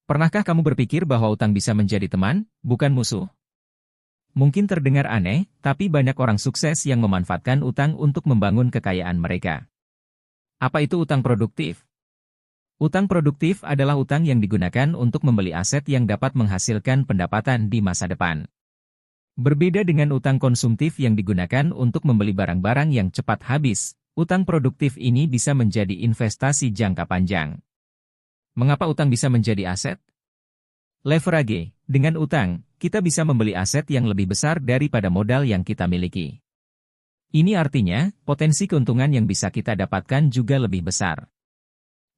Pernahkah kamu berpikir bahwa utang bisa menjadi teman, bukan musuh? Mungkin terdengar aneh, tapi banyak orang sukses yang memanfaatkan utang untuk membangun kekayaan mereka. Apa itu utang produktif? Utang produktif adalah utang yang digunakan untuk membeli aset yang dapat menghasilkan pendapatan di masa depan. Berbeda dengan utang konsumtif yang digunakan untuk membeli barang-barang yang cepat habis, utang produktif ini bisa menjadi investasi jangka panjang. Mengapa utang bisa menjadi aset? Leverage. Dengan utang, kita bisa membeli aset yang lebih besar daripada modal yang kita miliki. Ini artinya, potensi keuntungan yang bisa kita dapatkan juga lebih besar.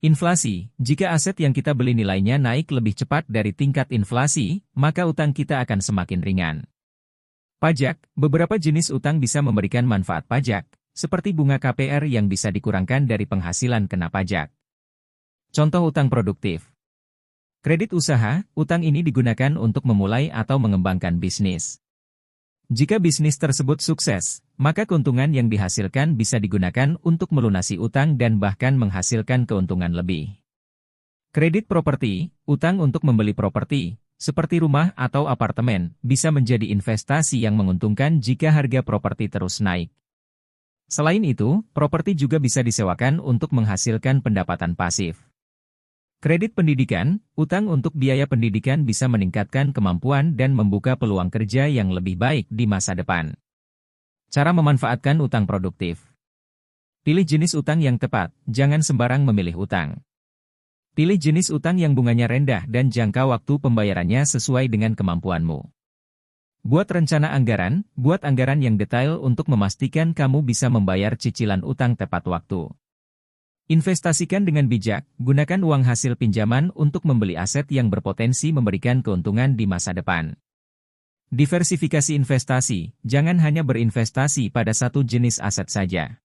Inflasi. Jika aset yang kita beli nilainya naik lebih cepat dari tingkat inflasi, maka utang kita akan semakin ringan. Pajak. Beberapa jenis utang bisa memberikan manfaat pajak, seperti bunga KPR yang bisa dikurangkan dari penghasilan kena pajak. Contoh utang produktif. Kredit usaha, utang ini digunakan untuk memulai atau mengembangkan bisnis. Jika bisnis tersebut sukses, maka keuntungan yang dihasilkan bisa digunakan untuk melunasi utang dan bahkan menghasilkan keuntungan lebih. Kredit properti, utang untuk membeli properti, seperti rumah atau apartemen, bisa menjadi investasi yang menguntungkan jika harga properti terus naik. Selain itu, properti juga bisa disewakan untuk menghasilkan pendapatan pasif. Kredit pendidikan, utang untuk biaya pendidikan bisa meningkatkan kemampuan dan membuka peluang kerja yang lebih baik di masa depan. Cara memanfaatkan utang produktif. Pilih jenis utang yang tepat, jangan sembarang memilih utang. Pilih jenis utang yang bunganya rendah dan jangka waktu pembayarannya sesuai dengan kemampuanmu. Buat rencana anggaran, buat anggaran yang detail untuk memastikan kamu bisa membayar cicilan utang tepat waktu. Investasikan dengan bijak, gunakan uang hasil pinjaman untuk membeli aset yang berpotensi memberikan keuntungan di masa depan. Diversifikasi investasi, jangan hanya berinvestasi pada satu jenis aset saja.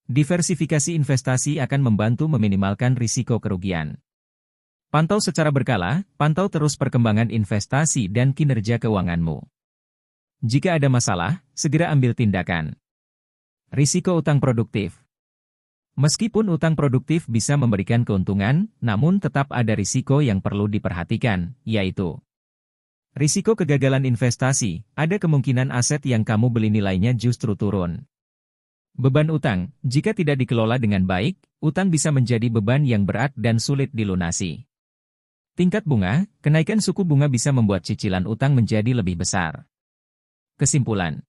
Diversifikasi investasi akan membantu meminimalkan risiko kerugian. Pantau secara berkala, pantau terus perkembangan investasi dan kinerja keuanganmu. Jika ada masalah, segera ambil tindakan. Risiko utang produktif. Meskipun utang produktif bisa memberikan keuntungan, namun tetap ada risiko yang perlu diperhatikan, yaitu risiko kegagalan investasi. Ada kemungkinan aset yang kamu beli nilainya justru turun. Beban utang. Jika tidak dikelola dengan baik, utang bisa menjadi beban yang berat dan sulit dilunasi. Tingkat bunga. Kenaikan suku bunga bisa membuat cicilan utang menjadi lebih besar. Kesimpulan.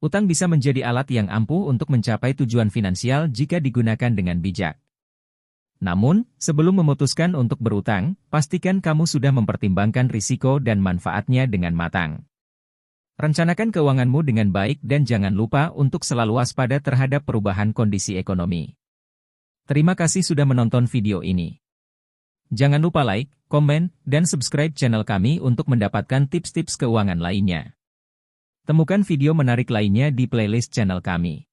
Utang bisa menjadi alat yang ampuh untuk mencapai tujuan finansial jika digunakan dengan bijak. Namun, sebelum memutuskan untuk berutang, pastikan kamu sudah mempertimbangkan risiko dan manfaatnya dengan matang. Rencanakan keuanganmu dengan baik dan jangan lupa untuk selalu waspada terhadap perubahan kondisi ekonomi. Terima kasih sudah menonton video ini. Jangan lupa like, komen, dan subscribe channel kami untuk mendapatkan tips-tips keuangan lainnya. Temukan video menarik lainnya di playlist channel kami.